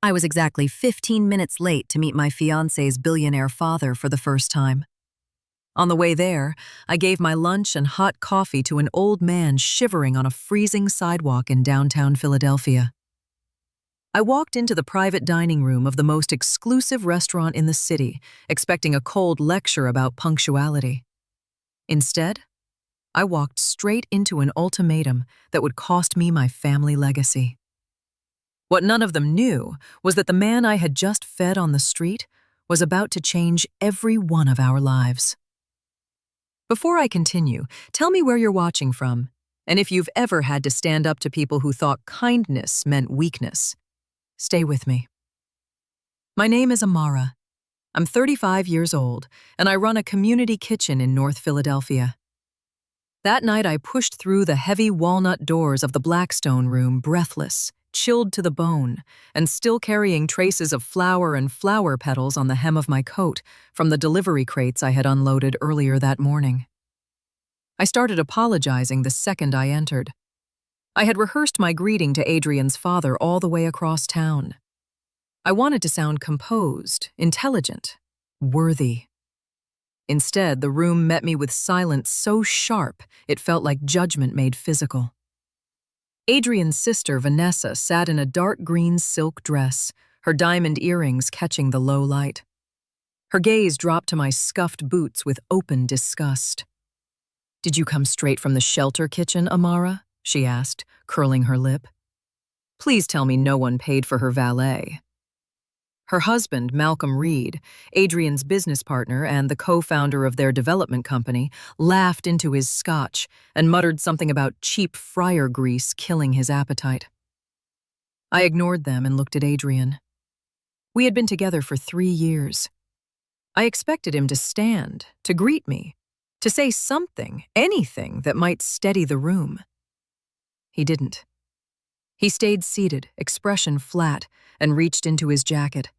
I was exactly 15 minutes late to meet my fiancé's billionaire father for the first time. On the way there, I gave my lunch and hot coffee to an old man shivering on a freezing sidewalk in downtown Philadelphia. I walked into the private dining room of the most exclusive restaurant in the city, expecting a cold lecture about punctuality. Instead, I walked straight into an ultimatum that would cost me my family legacy. What none of them knew was that the man I had just fed on the street was about to change every one of our lives. Before I continue, tell me where you're watching from, and if you've ever had to stand up to people who thought kindness meant weakness. Stay with me. My name is Amara. I'm 35 years old, and I run a community kitchen in North Philadelphia. That night, I pushed through the heavy walnut doors of the Blackstone room breathless, chilled to the bone, and still carrying traces of flour and flower petals on the hem of my coat from the delivery crates I had unloaded earlier that morning. I started apologizing the second I entered. I had rehearsed my greeting to Adrian's father all the way across town. I wanted to sound composed, intelligent, worthy. Instead, the room met me with silence so sharp it felt like judgment made physical. Adrian's sister, Vanessa, sat in a dark green silk dress, her diamond earrings catching the low light. Her gaze dropped to my scuffed boots with open disgust. "Did you come straight from the shelter kitchen, Amara?" she asked, curling her lip. "Please tell me no one paid for her valet." Her husband, Malcolm Reed, Adrian's business partner and the co-founder of their development company, laughed into his scotch and muttered something about cheap fryer grease killing his appetite. I ignored them and looked at Adrian. We had been together for 3 years. I expected him to stand, to greet me, to say something, anything that might steady the room. He didn't. He stayed seated, expression flat, and reached into his jacket.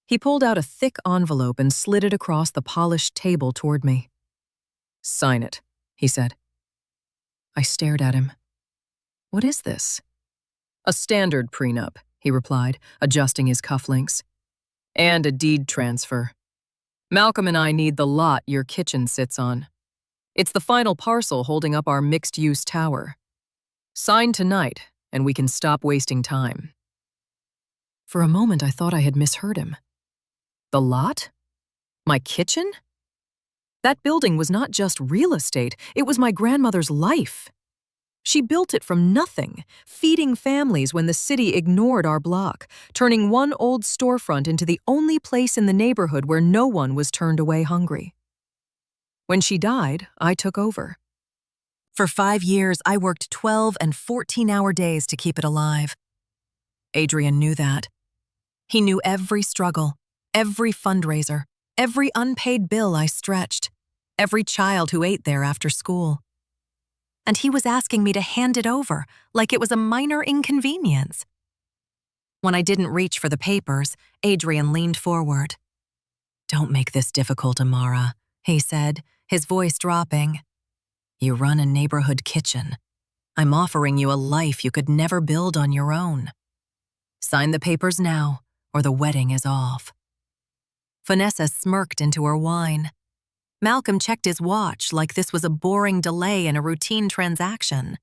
He pulled out a thick envelope and slid it across the polished table toward me. "Sign it," he said. I stared at him. "What is this?" "A standard prenup," he replied, adjusting his cufflinks. "And a deed transfer. Malcolm and I need the lot your kitchen sits on. It's the final parcel holding up our mixed-use tower. Sign tonight, and we can stop wasting time." For a moment, I thought I had misheard him. The lot? My kitchen? That building was not just real estate, it was my grandmother's life. She built it from nothing, feeding families when the city ignored our block, turning one old storefront into the only place in the neighborhood where no one was turned away hungry. When she died, I took over. For 5 years, I worked 12 and 14-hour days to keep it alive. Adrian knew that. He knew every struggle, every fundraiser, every unpaid bill I stretched, every child who ate there after school. And he was asking me to hand it over like it was a minor inconvenience. When I didn't reach for the papers, Adrian leaned forward. "Don't make this difficult, Amara," he said, his voice dropping. "You run a neighborhood kitchen. I'm offering you a life you could never build on your own. Sign the papers now, or the wedding is off." Vanessa smirked into her wine. Malcolm checked his watch like this was a boring delay in a routine transaction.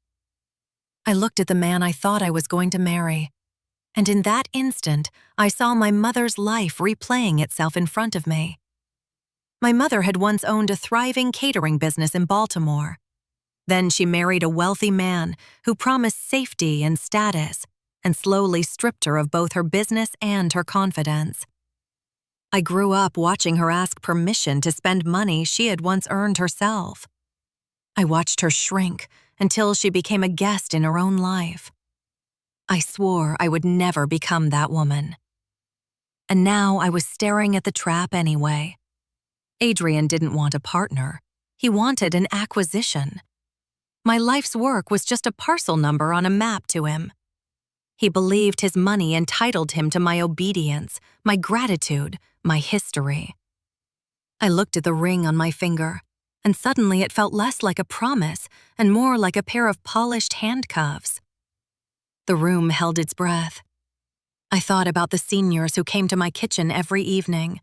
I looked at the man I thought I was going to marry, and in that instant, I saw my mother's life replaying itself in front of me. My mother had once owned a thriving catering business in Baltimore. Then she married a wealthy man who promised safety and status, and slowly stripped her of both her business and her confidence. I grew up watching her ask permission to spend money she had once earned herself. I watched her shrink until she became a guest in her own life. I swore I would never become that woman. And now I was staring at the trap anyway. Adrian didn't want a partner. He wanted an acquisition. My life's work was just a parcel number on a map to him. He believed his money entitled him to my obedience, my gratitude, my history. I looked at the ring on my finger, and suddenly it felt less like a promise and more like a pair of polished handcuffs. The room held its breath. I thought about the seniors who came to my kitchen every evening,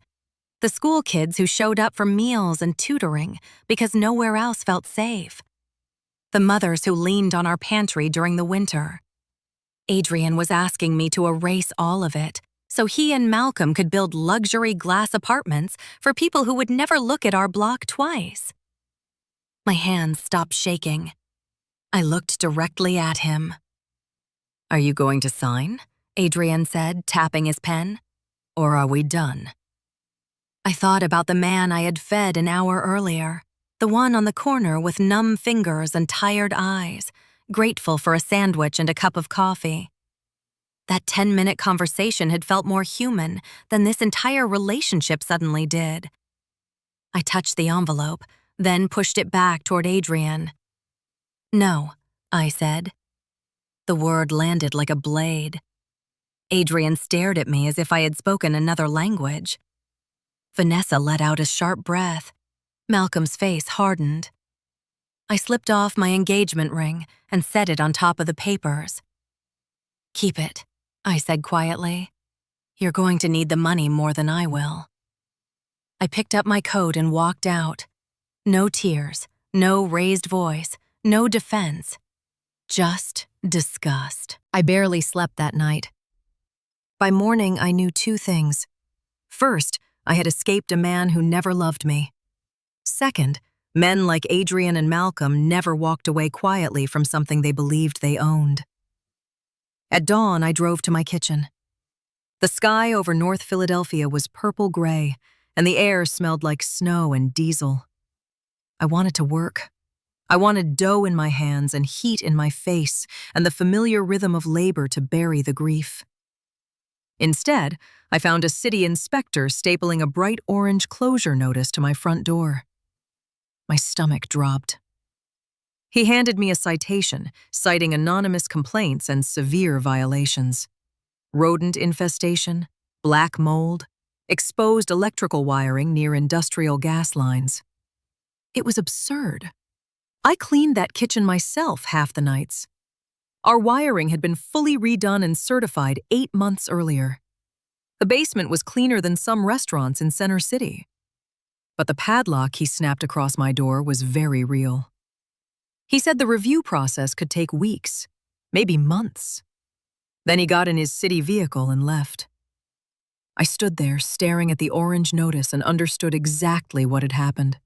the school kids who showed up for meals and tutoring because nowhere else felt safe, the mothers who leaned on our pantry during the winter. Adrian was asking me to erase all of it so he and Malcolm could build luxury glass apartments for people who would never look at our block twice. My hands stopped shaking. I looked directly at him. "Are you going to sign?" Adrian said, tapping his pen. "Or are we done?" I thought about the man I had fed an hour earlier, the one on the corner with numb fingers and tired eyes, grateful for a sandwich and a cup of coffee. That 10-minute conversation had felt more human than this entire relationship suddenly did. I touched the envelope, then pushed it back toward Adrian. "No," I said. The word landed like a blade. Adrian stared at me as if I had spoken another language. Vanessa let out a sharp breath. Malcolm's face hardened. I slipped off my engagement ring and set it on top of the papers. "Keep it," I said quietly. "You're going to need the money more than I will." I picked up my coat and walked out. No tears, no raised voice, no defense. Just disgust. I barely slept that night. By morning, I knew two things. First, I had escaped a man who never loved me. Second, men like Adrian and Malcolm never walked away quietly from something they believed they owned. At dawn, I drove to my kitchen. The sky over North Philadelphia was purple-gray, and the air smelled like snow and diesel. I wanted to work. I wanted dough in my hands and heat in my face and the familiar rhythm of labor to bury the grief. Instead, I found a city inspector stapling a bright orange closure notice to my front door. My stomach dropped. He handed me a citation, citing anonymous complaints and severe violations. Rodent infestation, black mold, exposed electrical wiring near industrial gas lines. It was absurd. I cleaned that kitchen myself half the nights. Our wiring had been fully redone and certified 8 months earlier. The basement was cleaner than some restaurants in Center City. But the padlock he snapped across my door was very real. He said the review process could take weeks, maybe months. Then he got in his city vehicle and left. I stood there staring at the orange notice and understood exactly what had happened.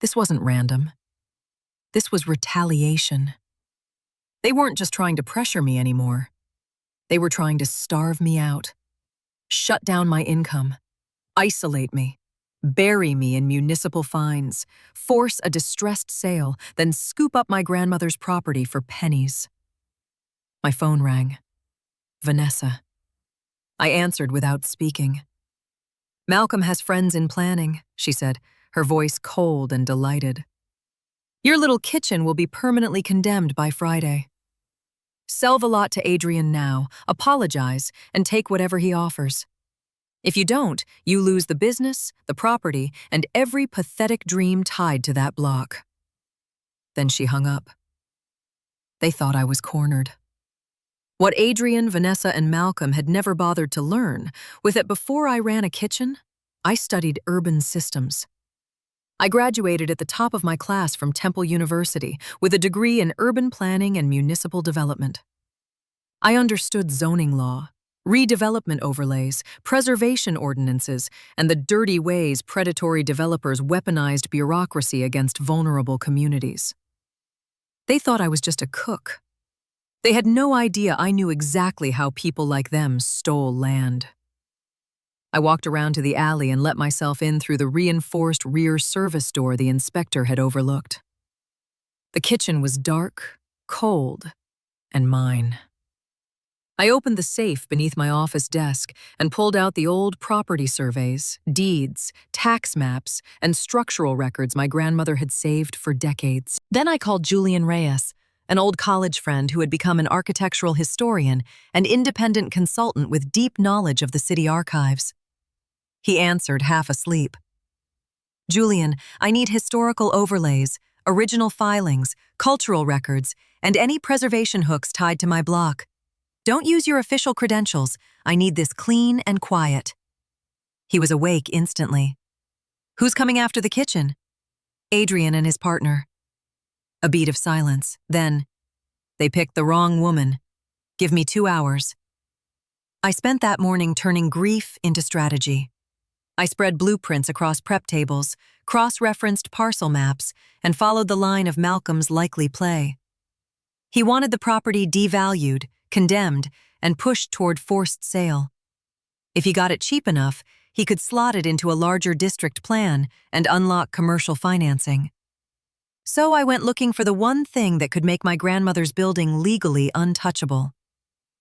This wasn't random. This was retaliation. They weren't just trying to pressure me anymore. They were trying to starve me out, shut down my income, isolate me, bury me in municipal fines, force a distressed sale, then scoop up my grandmother's property for pennies. My phone rang. Vanessa. I answered without speaking. "Malcolm has friends in planning," she said, her voice cold and delighted. "Your little kitchen will be permanently condemned by Friday. Sell the lot to Adrian now, apologize, and take whatever he offers. If you don't, you lose the business, the property, and every pathetic dream tied to that block." Then she hung up. They thought I was cornered. What Adrian, Vanessa, and Malcolm had never bothered to learn was that before I ran a kitchen, I studied urban systems. I graduated at the top of my class from Temple University with a degree in urban planning and municipal development. I understood zoning law, redevelopment overlays, preservation ordinances, and the dirty ways predatory developers weaponized bureaucracy against vulnerable communities. They thought I was just a cook. They had no idea I knew exactly how people like them stole land. I walked around to the alley and let myself in through the reinforced rear service door the inspector had overlooked. The kitchen was dark, cold, and mine. I opened the safe beneath my office desk and pulled out the old property surveys, deeds, tax maps, and structural records my grandmother had saved for decades. Then I called Julian Reyes, an old college friend who had become an architectural historian and independent consultant with deep knowledge of the city archives. He answered, half asleep. "Julian, I need historical overlays, original filings, cultural records, and any preservation hooks tied to my block. Don't use your official credentials. I need this clean and quiet." He was awake instantly. "Who's coming after the kitchen?" "Adrian and his partner." A beat of silence. Then, "They picked the wrong woman. Give me 2 hours." I spent that morning turning grief into strategy. I spread blueprints across prep tables, cross-referenced parcel maps, and followed the line of Malcolm's likely play. He wanted the property devalued, condemned, and pushed toward forced sale. If he got it cheap enough, he could slot it into a larger district plan and unlock commercial financing. So I went looking for the one thing that could make my grandmother's building legally untouchable: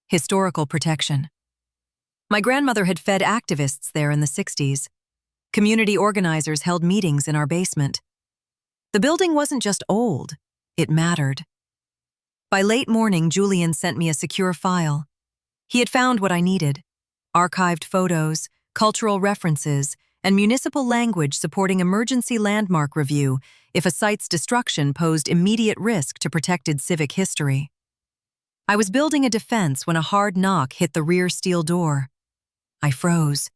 historical protection. My grandmother had fed activists there in the 60s. Community organizers held meetings in our basement. The building wasn't just old, it mattered. By late morning, Julian sent me a secure file. He had found what I needed: archived photos, cultural references, and municipal language supporting emergency landmark review if a site's destruction posed immediate risk to protected civic history. I was building a defense when a hard knock hit the rear steel door. I froze.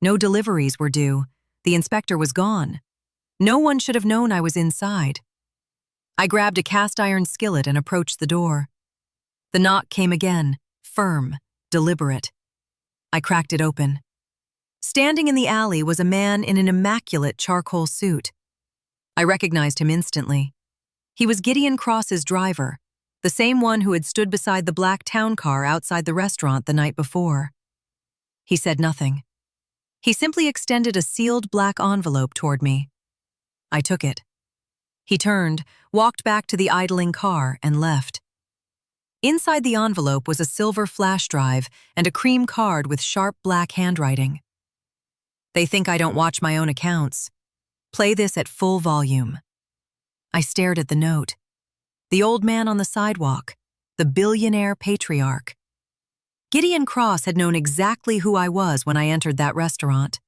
No deliveries were due. The inspector was gone. No one should have known I was inside. I grabbed a cast-iron skillet and approached the door. The knock came again, firm, deliberate. I cracked it open. Standing in the alley was a man in an immaculate charcoal suit. I recognized him instantly. He was Gideon Cross's driver, the same one who had stood beside the black town car outside the restaurant the night before. He said nothing. He simply extended a sealed black envelope toward me. I took it. He turned, walked back to the idling car, and left. Inside the envelope was a silver flash drive and a cream card with sharp black handwriting. "They think I don't watch my own accounts. Play this at full volume." I stared at the note. The old man on the sidewalk, the billionaire patriarch. Gideon Cross had known exactly who I was when I entered that restaurant.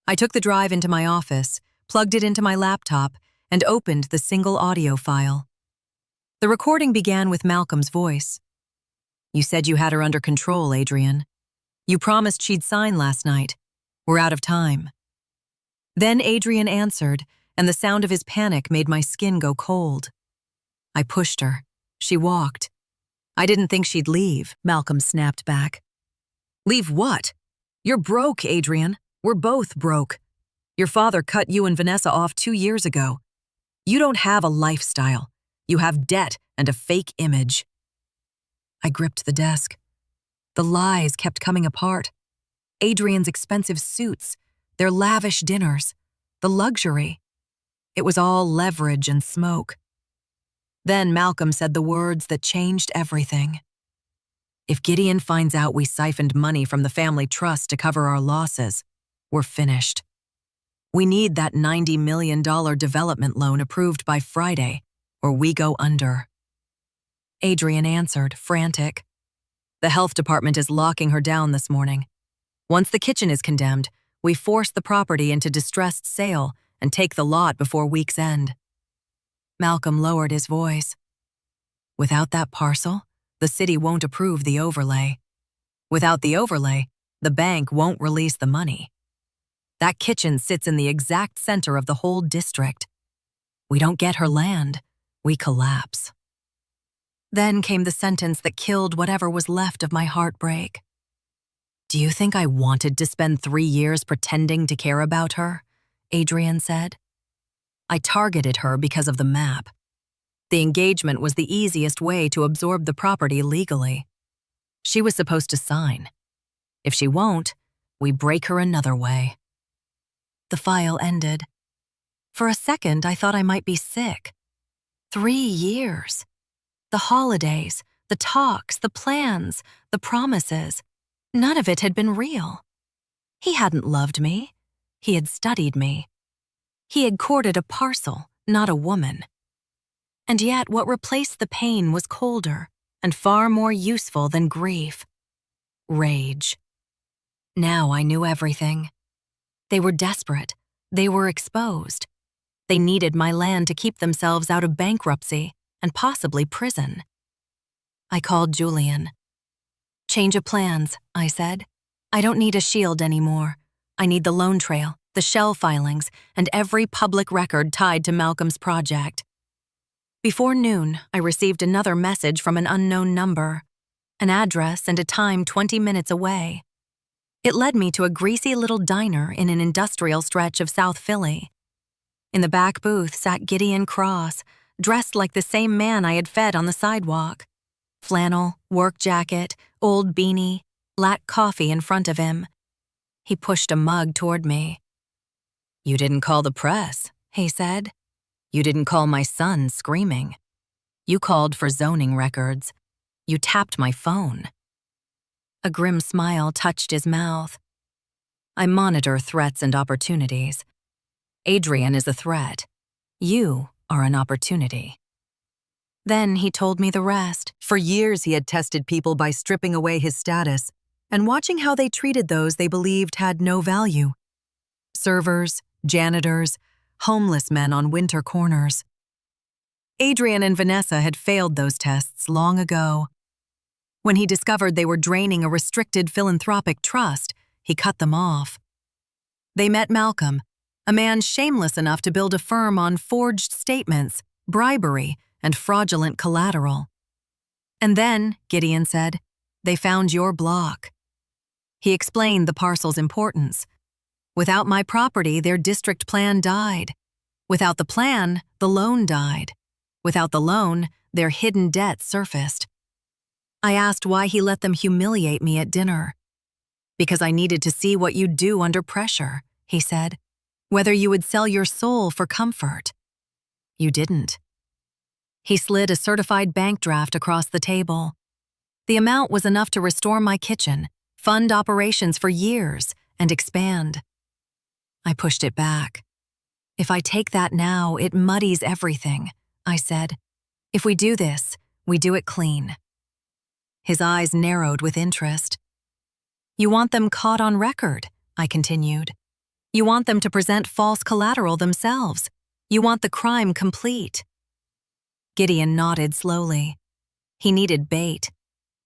I took the drive into my office, plugged it into my laptop, and opened the single audio file. The recording began with Malcolm's voice. "You said you had her under control, Adrian. You promised she'd sign last night. We're out of time." Then Adrian answered, and the sound of his panic made my skin go cold. I pushed her. She walked. "I didn't think she'd leave," Malcolm snapped back. "Leave what? You're broke, Adrian. We're both broke. Your father cut you and Vanessa off 2 years ago. You don't have a lifestyle. You have debt and a fake image." I gripped the desk. The lies kept coming apart. Adrian's expensive suits, their lavish dinners, the luxury. It was all leverage and smoke. Then Malcolm said the words that changed everything. "If Gideon finds out we siphoned money from the family trust to cover our losses, we're finished. We need that $90 million development loan approved by Friday, or we go under." Adrian answered, frantic. "The health department is locking her down this morning. Once the kitchen is condemned, we force the property into distressed sale and take the lot before week's end." Malcolm lowered his voice. "Without that parcel, the city won't approve the overlay. Without the overlay, the bank won't release the money. That kitchen sits in the exact center of the whole district. We don't get her land, we collapse." Then came the sentence that killed whatever was left of my heartbreak. "Do you think I wanted to spend 3 years pretending to care about her?" Adrian said. "I targeted her because of the map. The engagement was the easiest way to absorb the property legally. She was supposed to sign. If she won't, we break her another way." The file ended. For a second, I thought I might be sick. 3 years. The holidays, the talks, the plans, the promises. None of it had been real. He hadn't loved me. He had studied me. He had courted a parcel, not a woman. And yet what replaced the pain was colder and far more useful than grief. Rage. Now I knew everything. They were desperate. They were exposed. They needed my land to keep themselves out of bankruptcy and possibly prison. I called Julian. Change of plans, I said. I don't need a shield anymore. I need the loan trail, the shell filings, and every public record tied to Malcolm's project. Before noon, I received another message from an unknown number, an address and a time 20 minutes away. It led me to a greasy little diner in an industrial stretch of South Philly. In the back booth sat Gideon Cross, dressed like the same man I had fed on the sidewalk. Flannel, work jacket, old beanie, black coffee in front of him. He pushed a mug toward me. "You didn't call the press," he said. "You didn't call my son screaming. You called for zoning records. You tapped my phone." A grim smile touched his mouth. "I monitor threats and opportunities. Adrian is a threat. You are an opportunity." Then he told me the rest. For years, he had tested people by stripping away his status and watching how they treated those they believed had no value. Servers, janitors, homeless men on winter corners. Adrian and Vanessa had failed those tests long ago. When he discovered they were draining a restricted philanthropic trust, he cut them off. They met Malcolm, a man shameless enough to build a firm on forged statements, bribery, and fraudulent collateral. And then, Gideon said, they found your block. He explained the parcel's importance. Without my property, their district plan died. Without the plan, the loan died. Without the loan, their hidden debt surfaced. I asked why he let them humiliate me at dinner. "Because I needed to see what you'd do under pressure," he said. "Whether you would sell your soul for comfort." You didn't. He slid a certified bank draft across the table. The amount was enough to restore my kitchen, fund operations for years, and expand. I pushed it back. "If I take that now, it muddies everything," I said. "If we do this, we do it clean." His eyes narrowed with interest. "You want them caught on record," I continued. "You want them to present false collateral themselves. You want the crime complete." Gideon nodded slowly. He needed bait.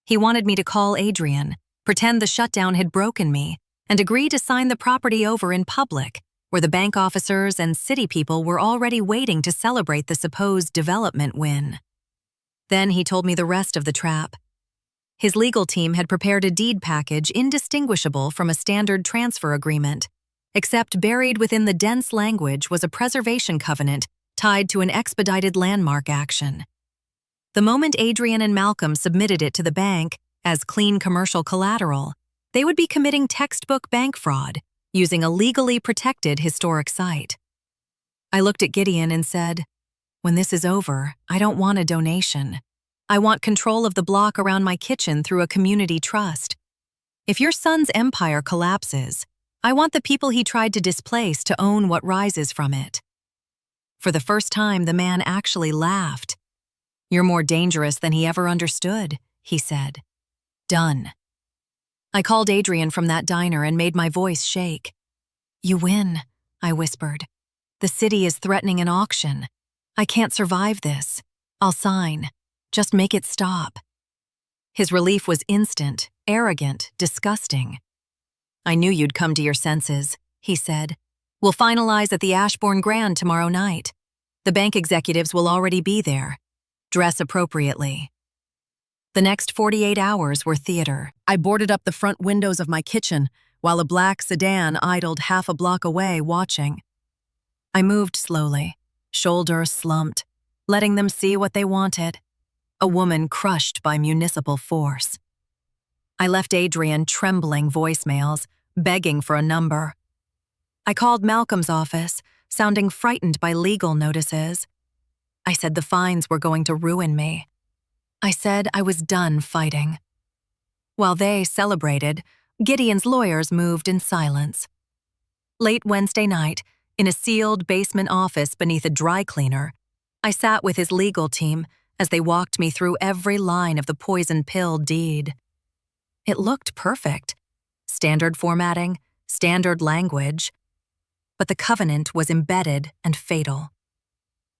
He wanted me to call Adrian, pretend the shutdown had broken me, and agree to sign the property over in public, where the bank officers and city people were already waiting to celebrate the supposed development win. Then he told me the rest of the trap. His legal team had prepared a deed package indistinguishable from a standard transfer agreement, except buried within the dense language was a preservation covenant tied to an expedited landmark action. The moment Adrian and Malcolm submitted it to the bank as clean commercial collateral, they would be committing textbook bank fraud using a legally protected historic site. I looked at Gideon and said, "When this is over, I don't want a donation. I want control of the block around my kitchen through a community trust. If your son's empire collapses, I want the people he tried to displace to own what rises from it." For the first time, the man actually laughed. "You're more dangerous than he ever understood," he said. "Done." I called Adrian from that diner and made my voice shake. "You win," I whispered. "The city is threatening an auction. I can't survive this. I'll sign. Just make it stop." His relief was instant, arrogant, disgusting. "I knew you'd come to your senses," he said. "We'll finalize at the Ashbourne Grand tomorrow night. The bank executives will already be there. Dress appropriately." The next 48 hours were theater. I boarded up the front windows of my kitchen while a black sedan idled half a block away watching. I moved slowly, shoulders slumped, letting them see what they wanted. A woman crushed by municipal force. I left Adrian trembling voicemails, begging for a number. I called Malcolm's office, sounding frightened by legal notices. I said the fines were going to ruin me. I said I was done fighting. While they celebrated, Gideon's lawyers moved in silence. Late Wednesday night, in a sealed basement office beneath a dry cleaner, I sat with his legal team as they walked me through every line of the poison pill deed. It looked perfect. Standard formatting, standard language. But the covenant was embedded and fatal.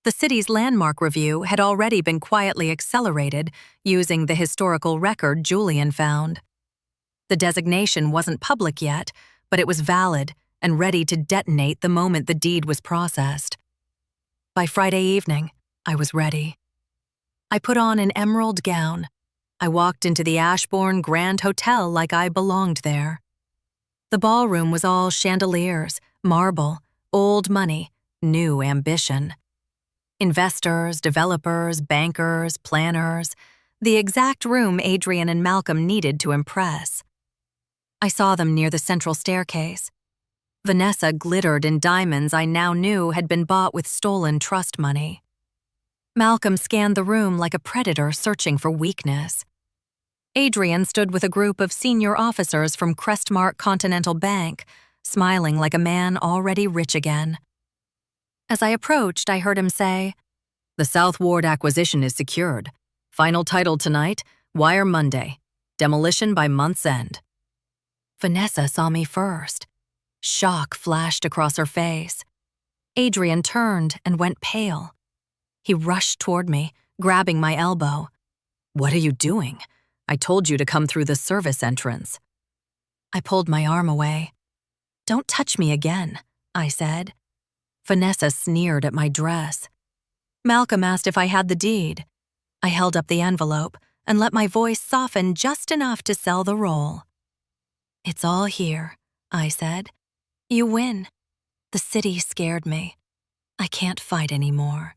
The city's landmark review had already been quietly accelerated using the historical record Julian found. The designation wasn't public yet, but it was valid and ready to detonate the moment the deed was processed. By Friday evening, I was ready. I put on an emerald gown. I walked into the Ashbourne Grand Hotel like I belonged there. The ballroom was all chandeliers, marble, old money, new ambition. Investors, developers, bankers, planners, the exact room Adrian and Malcolm needed to impress. I saw them near the central staircase. Vanessa glittered in diamonds I now knew had been bought with stolen trust money. Malcolm scanned the room like a predator searching for weakness. Adrian stood with a group of senior officers from Crestmark Continental Bank, smiling like a man already rich again. As I approached, I heard him say, "The South Ward acquisition is secured. Final title tonight, wire Monday. Demolition by month's end." Vanessa saw me first. Shock flashed across her face. Adrian turned and went pale. He rushed toward me, grabbing my elbow. "What are you doing? I told you to come through the service entrance." I pulled my arm away. "Don't touch me again," I said. Vanessa sneered at my dress. Malcolm asked if I had the deed. I held up the envelope and let my voice soften just enough to sell the role. "It's all here," I said. "You win. The city scared me. I can't fight anymore."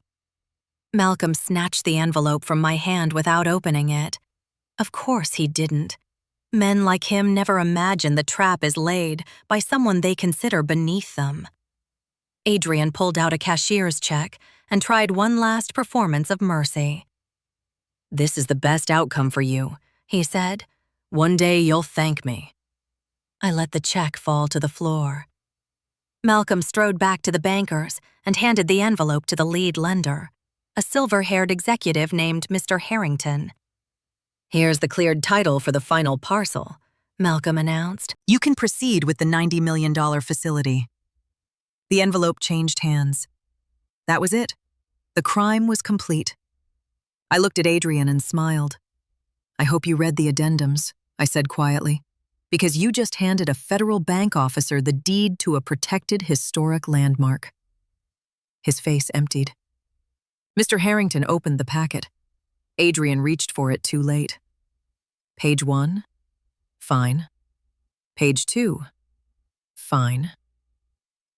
Malcolm snatched the envelope from my hand without opening it. Of course he didn't. Men like him never imagine the trap is laid by someone they consider beneath them. Adrian pulled out a cashier's check and tried one last performance of mercy. "This is the best outcome for you," he said. "One day you'll thank me." I let the check fall to the floor. Malcolm strode back to the bankers and handed the envelope to the lead lender, a silver-haired executive named Mr. Harrington. "Here's the cleared title for the final parcel," Malcolm announced. You can proceed with the $90 million facility. The envelope changed hands. That was it. The crime was complete. I looked at Adrian and smiled. "I hope you read the addendums," I said quietly, "because you just handed a federal bank officer the deed to a protected historic landmark." His face emptied. Mr. Harrington opened the packet. Adrian reached for it too late. Page 1, fine. Page 2, fine.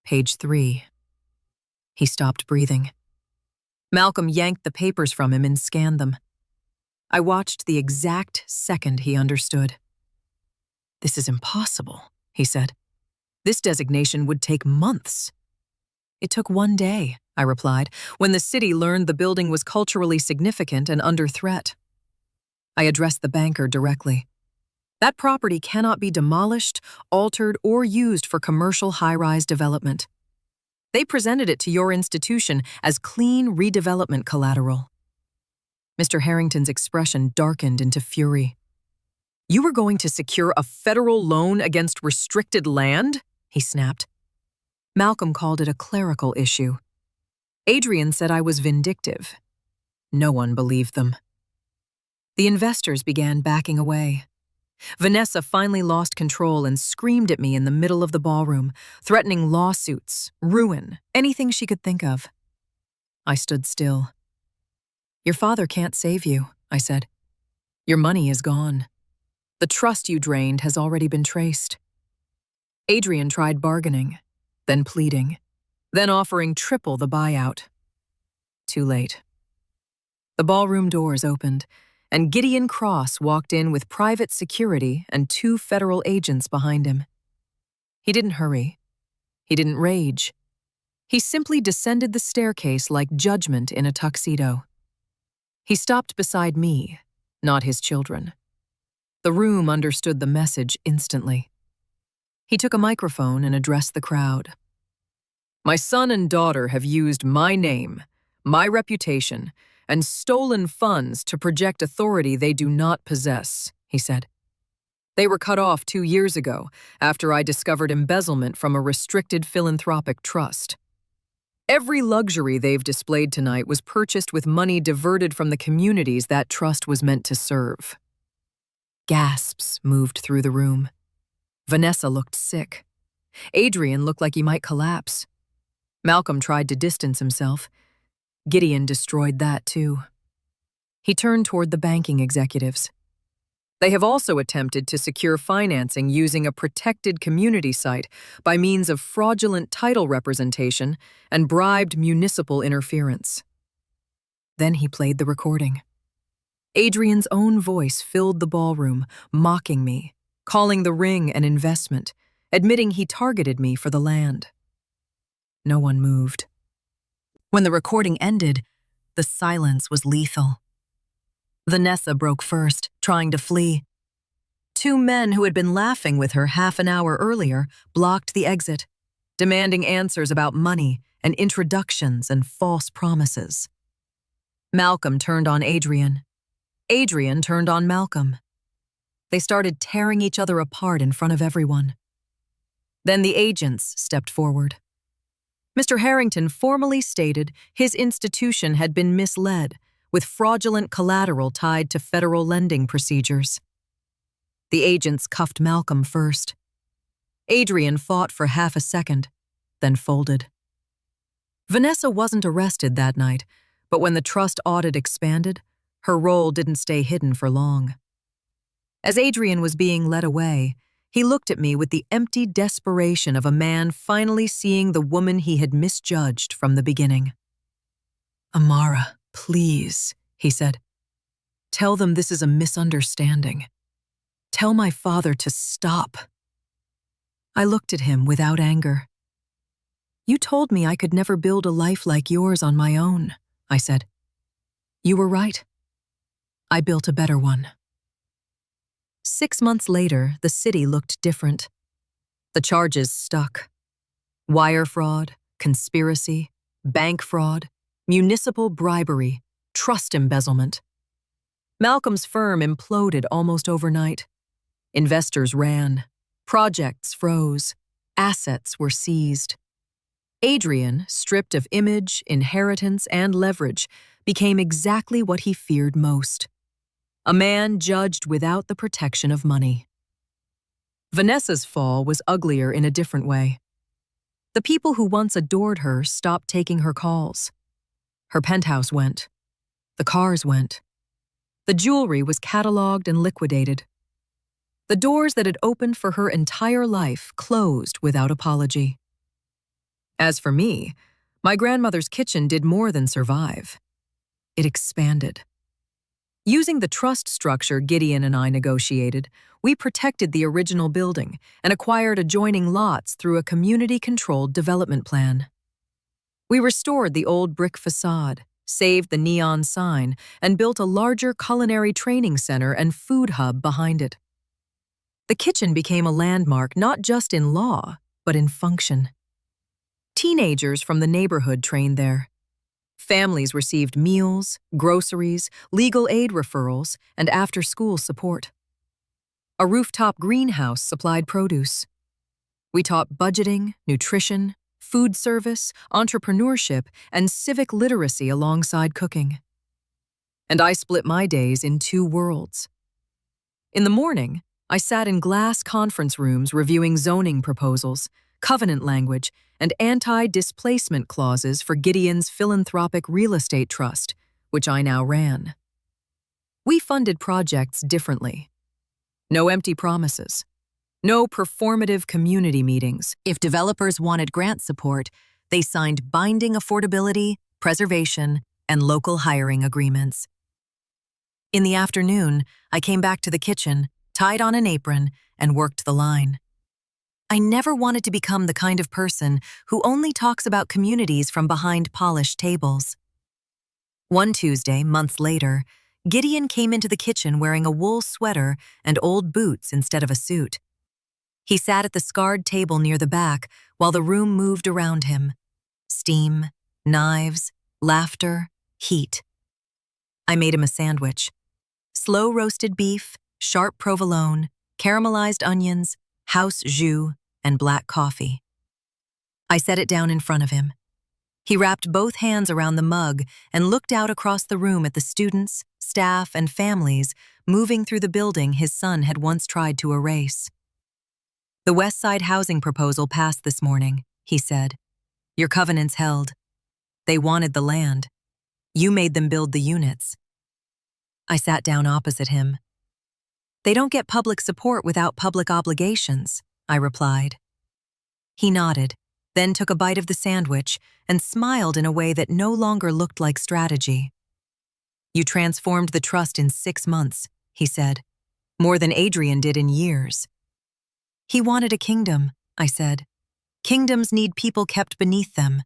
Page 3. He stopped breathing. Malcolm yanked the papers from him and scanned them. I watched the exact second he understood. "This is impossible," he said. "This designation would take months." "It took one day," I replied, "when the city learned the building was culturally significant and under threat." I addressed the banker directly. "That property cannot be demolished, altered, or used for commercial high-rise development. They presented it to your institution as clean redevelopment collateral." Mr. Harrington's expression darkened into fury. "You were going to secure a federal loan against restricted land?" he snapped. Malcolm called it a clerical issue. Adrian said I was vindictive. No one believed them. The investors began backing away. Vanessa finally lost control and screamed at me in the middle of the ballroom, threatening lawsuits, ruin, anything she could think of. I stood still. "Your father can't save you," I said. "Your money is gone. The trust you drained has already been traced." Adrian tried bargaining, then pleading, then offering triple the buyout. Too late. The ballroom doors opened, and Gideon Cross walked in with private security and 2 federal agents behind him. He didn't hurry. He didn't rage. He simply descended the staircase like judgment in a tuxedo. He stopped beside me, not his children. The room understood the message instantly. He took a microphone and addressed the crowd. "My son and daughter have used my name, my reputation, and stolen funds to project authority they do not possess," he said. "They were cut off 2 years ago after I discovered embezzlement from a restricted philanthropic trust. Every luxury they've displayed tonight was purchased with money diverted from the communities that trust was meant to serve." Gasps moved through the room. Vanessa looked sick. Adrian looked like he might collapse. Malcolm tried to distance himself. Gideon destroyed that too. He turned toward the banking executives. They have also attempted to secure financing using a protected community site by means of fraudulent title representation and bribed municipal interference. Then he played the recording. Adrian's own voice filled the ballroom, mocking me, calling the ring an investment, admitting he targeted me for the land. No one moved. When the recording ended, the silence was lethal. Vanessa broke first, trying to flee. Two men who had been laughing with her half an hour earlier blocked the exit, demanding answers about money and introductions and false promises. Malcolm turned on Adrian. Adrian turned on Malcolm. They started tearing each other apart in front of everyone. Then the agents stepped forward. Mr. Harrington formally stated his institution had been misled, with fraudulent collateral tied to federal lending procedures. The agents cuffed Malcolm first. Adrian fought for half a second, then folded. Vanessa wasn't arrested that night, but when the trust audit expanded, her role didn't stay hidden for long. As Adrian was being led away, he looked at me with the empty desperation of a man finally seeing the woman he had misjudged from the beginning. "Amara, please," he said. "Tell them this is a misunderstanding. Tell my father to stop." I looked at him without anger. "You told me I could never build a life like yours on my own," I said. "You were right. I built a better one." 6 months later, the city looked different. The charges stuck. Wire fraud, conspiracy, bank fraud, municipal bribery, trust embezzlement. Malcolm's firm imploded almost overnight. Investors ran. Projects froze. Assets were seized. Adrian, stripped of image, inheritance, and leverage, became exactly what he feared most: a man judged without the protection of money. Vanessa's fall was uglier in a different way. The people who once adored her stopped taking her calls. Her penthouse went. The cars went. The jewelry was cataloged and liquidated. The doors that had opened for her entire life closed without apology. As for me, my grandmother's kitchen did more than survive. It expanded. Using the trust structure Gideon and I negotiated, we protected the original building and acquired adjoining lots through a community-controlled development plan. We restored the old brick facade, saved the neon sign, and built a larger culinary training center and food hub behind it. The kitchen became a landmark not just in law, but in function. Teenagers from the neighborhood trained there. Families received meals, groceries, legal aid referrals, and after-school support. A rooftop greenhouse supplied produce. We taught budgeting, nutrition, food service, entrepreneurship, and civic literacy alongside cooking. And I split my days in 2 worlds. In the morning, I sat in glass conference rooms reviewing zoning proposals, covenant language, and anti-displacement clauses for Gideon's philanthropic real estate trust, which I now ran. We funded projects differently. No empty promises. No performative community meetings. If developers wanted grant support, they signed binding affordability, preservation, and local hiring agreements. In the afternoon, I came back to the kitchen, tied on an apron, and worked the line. I never wanted to become the kind of person who only talks about communities from behind polished tables. One Tuesday, months later, Gideon came into the kitchen wearing a wool sweater and old boots instead of a suit. He sat at the scarred table near the back while the room moved around him. Steam, knives, laughter, heat. I made him a sandwich. Slow roasted beef, sharp provolone, caramelized onions, house jus, and black coffee. I set it down in front of him. He wrapped both hands around the mug and looked out across the room at the students, staff, and families moving through the building his son had once tried to erase. "The West Side housing proposal passed this morning," he said. "Your covenants held. They wanted the land. You made them build the units." I sat down opposite him. "They don't get public support without public obligations," I replied. He nodded, then took a bite of the sandwich and smiled in a way that no longer looked like strategy. "You transformed the trust in 6 months," he said. "More than Adrian did in years." "He wanted a kingdom," I said. "Kingdoms need people kept beneath them.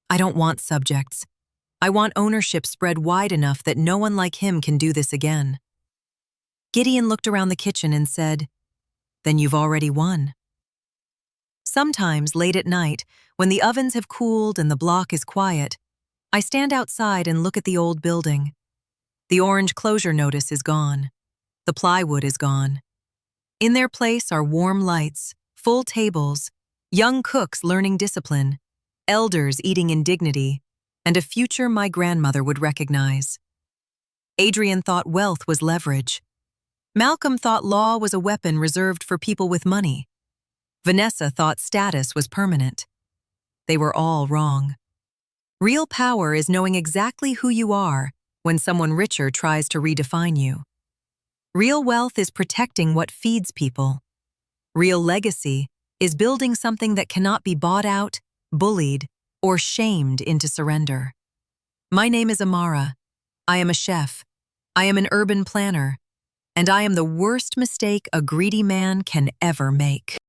I don't want subjects. I want ownership spread wide enough that no one like him can do this again." Gideon looked around the kitchen and said, "Then you've already won." Sometimes, late at night, when the ovens have cooled and the block is quiet, I stand outside and look at the old building. The orange closure notice is gone. The plywood is gone. In their place are warm lights, full tables, young cooks learning discipline, elders eating in dignity, and a future my grandmother would recognize. Adrian thought wealth was leverage. Malcolm thought law was a weapon reserved for people with money. Vanessa thought status was permanent. They were all wrong. Real power is knowing exactly who you are when someone richer tries to redefine you. Real wealth is protecting what feeds people. Real legacy is building something that cannot be bought out, bullied, or shamed into surrender. My name is Amara. I am a chef. I am an urban planner. And I am the worst mistake a greedy man can ever make.